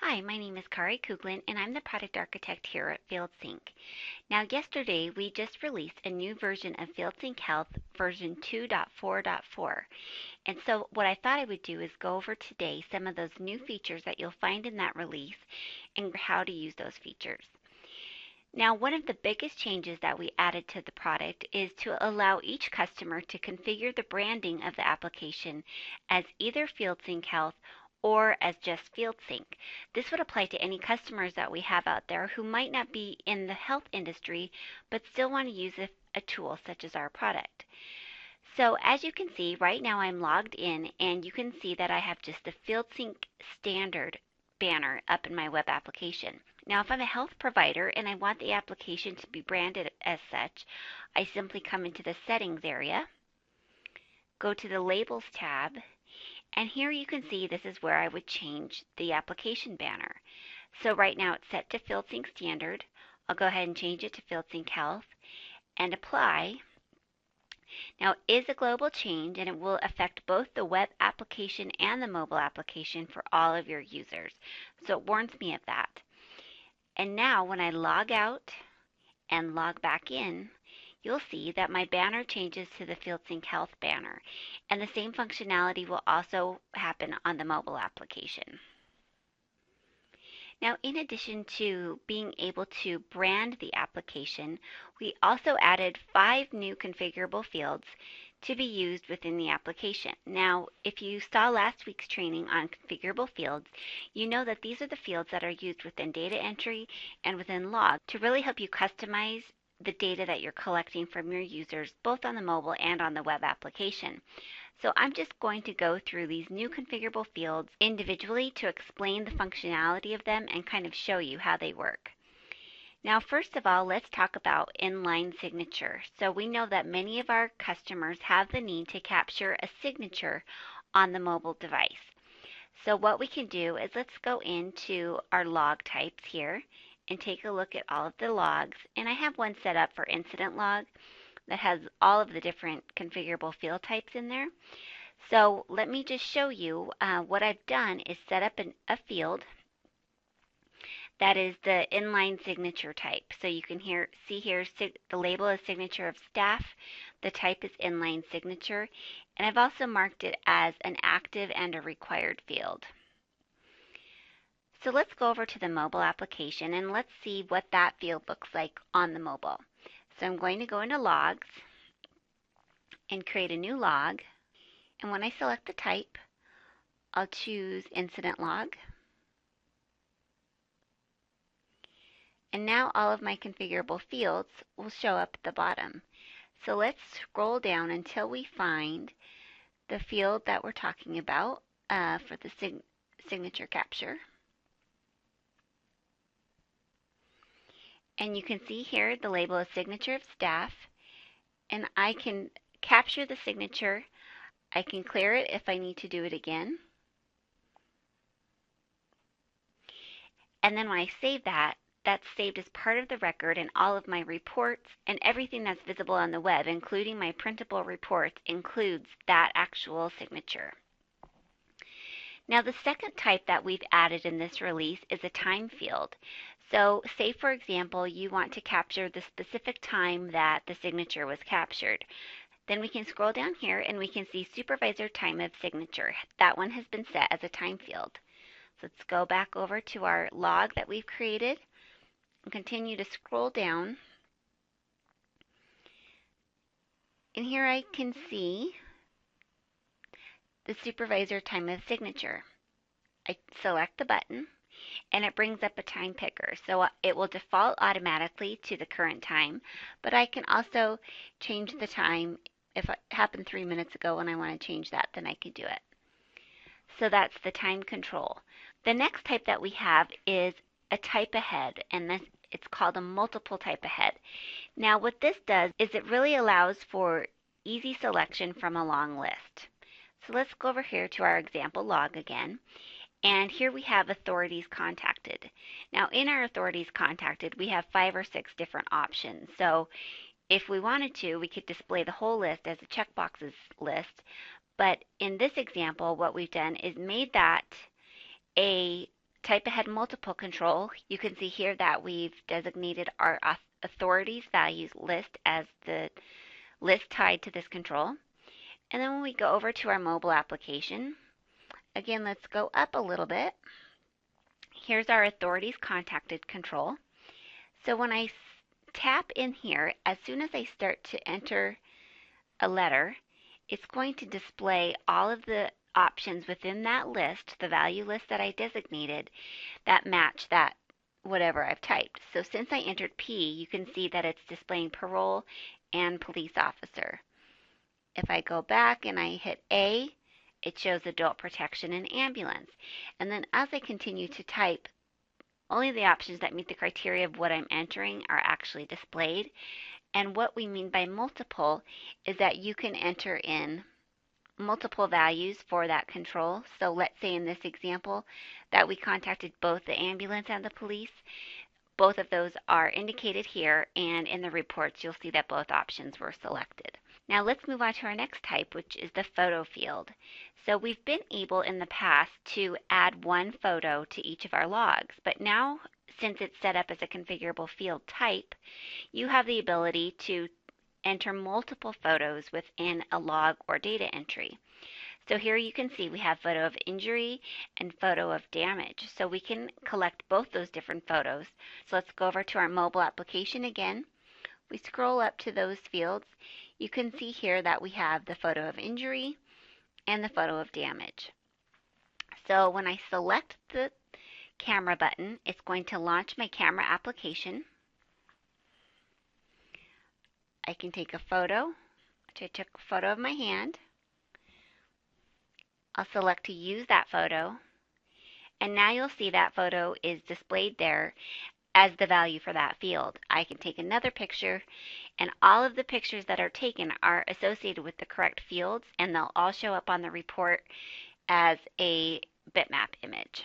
Hi, my name is Kari and I'm the product architect here at FieldSync. Now, yesterday we just released a new version of FieldSync Health, version 2.4.4. And so, what I thought I would do is go over today some of those new features that you'll find in that release and how to use those features. Now, one of the biggest changes that we added to the product is to allow each customer to configure the branding of the application as either FieldSync Health or as just FieldSync. This would apply to any customers that we have out there who might not be in the health industry but still want to use a tool such as our product. So as you can see, right now I'm logged in and you can see that I have just the FieldSync standard banner up in my web application. Now if I'm a health provider and I want the application to be branded as such, I simply come into the settings area, go to the labels tab, and here you can see this is where I would change the application banner. So right now it's set to FieldSync standard. I'll go ahead and change it to FieldSync Health and apply. Now, it is a global change and it will affect both the web application and the mobile application for all of your users. So it warns me of that. And now when I log out and log back in, you'll see that my banner changes to the FieldSync Health banner. And the same functionality will also happen on the mobile application. Now, in addition to being able to brand the application, we also added 5 new configurable fields to be used within the application. Now, if you saw last week's training on configurable fields, you know that these are the fields that are used within data entry and within log to really help you customize the data that you're collecting from your users, both on the mobile and on the web application. So I'm just going to go through these new configurable fields individually to explain the functionality of them and kind of show you how they work. Now, first of all, let's talk about inline signature. So we know that many of our customers have the need to capture a signature on the mobile device. So what we can do is let's go into our log types here and take a look at all of the logs. And I have one set up for incident log that has all of the different configurable field types in there. So let me just show you what I've done is set up a field that is the inline signature type. So you can see here the label is signature of staff, the type is inline signature, and I've also marked it as an active and a required field. So let's go over to the mobile application and let's see what that field looks like on the mobile. So I'm going to go into logs and create a new log. And when I select the type, I'll choose incident log. And now all of my configurable fields will show up at the bottom. So let's scroll down until we find the field that we're talking about for the signature capture. And you can see here the label is signature of staff, and I can capture the signature. I can clear it if I need to do it again. And then when I save that, that's saved as part of the record, and all of my reports and everything that's visible on the web, including my printable reports, includes that actual signature. Now, the second type that we've added in this release is a time field. So say, for example, you want to capture the specific time that the signature was captured. Then we can scroll down here and we can see supervisor time of signature. That one has been set as a time field. So let's go back over to our log that we've created and continue to scroll down. And here I can see the supervisor time of signature. I select the button and it brings up a time picker. So it will default automatically to the current time, but I can also change the time. If it happened 3 minutes ago and I want to change that, then I can do it. So that's the time control. The next type that we have is a type ahead, and it's called a multiple type ahead. Now what this does is it really allows for easy selection from a long list. So let's go over here to our example log again. And here we have authorities contacted. Now in our authorities contacted, we have 5 or 6 different options. So if we wanted to, we could display the whole list as a checkboxes list. But in this example, what we've done is made that a type ahead multiple control, you can see here that we've designated our authorities values list as the list tied to this control. And then when we go over to our mobile application, again, let's go up a little bit. Here's our authorities contacted control. So when I tap in here, as soon as I start to enter a letter, it's going to display all of the options within that list, the value list that I designated, that match that whatever I've typed. So since I entered P, you can see that it's displaying parole and police officer. If I go back and I hit A, it shows adult protection and ambulance. And then as I continue to type, only the options that meet the criteria of what I'm entering are actually displayed. And what we mean by multiple is that you can enter in multiple values for that control. So let's say in this example that we contacted both the ambulance and the police. Both of those are indicated here, and in the reports you'll see that both options were selected. Now let's move on to our next type, which is the photo field. So we've been able in the past to add one photo to each of our logs, but now since it's set up as a configurable field type, you have the ability to enter multiple photos within a log or data entry. So here you can see we have photo of injury and photo of damage. So we can collect both those different photos. So let's go over to our mobile application again. We scroll up to those fields. You can see here that we have the photo of injury and the photo of damage. So when I select the camera button, it's going to launch my camera application. I can take a photo, which I took a photo of my hand. I'll select to use that photo, and now you'll see that photo is displayed there as the value for that field. I can take another picture, and all of the pictures that are taken are associated with the correct fields, and they'll all show up on the report as a bitmap image.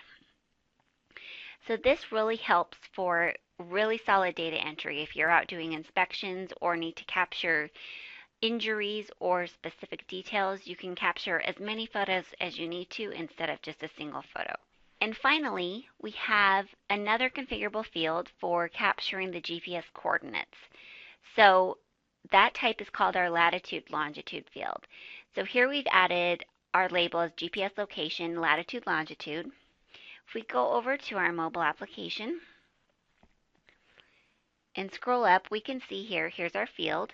So this really helps for really solid data entry if you're out doing inspections or need to capture injuries or specific details. You can capture as many photos as you need to instead of just a single photo. And finally, we have another configurable field for capturing the GPS coordinates. So that type is called our latitude-longitude field. So here we've added our label as GPS location, latitude, longitude. If we go over to our mobile application and scroll up, we can see here's our field.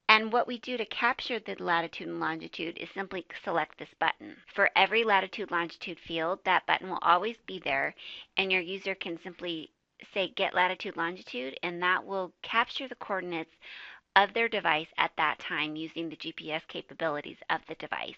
And what we do to capture the latitude and longitude is simply select this button. For every latitude longitude field, that button will always be there, and your user can simply say get latitude longitude, and that will capture the coordinates of their device at that time using the GPS capabilities of the device.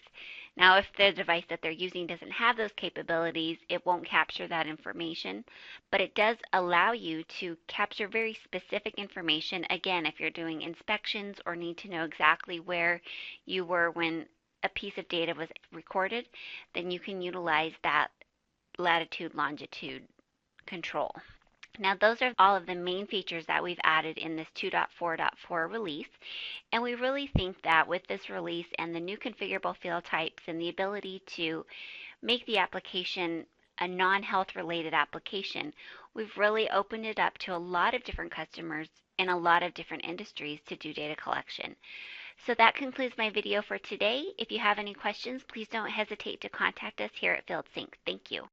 Now, if the device that they're using doesn't have those capabilities, it won't capture that information, but it does allow you to capture very specific information. Again, if you're doing inspections or need to know exactly where you were when a piece of data was recorded, then you can utilize that latitude longitude control. Now those are all of the main features that we've added in this 2.4.4 release, and we really think that with this release and the new configurable field types and the ability to make the application a non-health related application, we've really opened it up to a lot of different customers in a lot of different industries to do data collection. So that concludes my video for today. If you have any questions, please don't hesitate to contact us here at FieldSync. Thank you.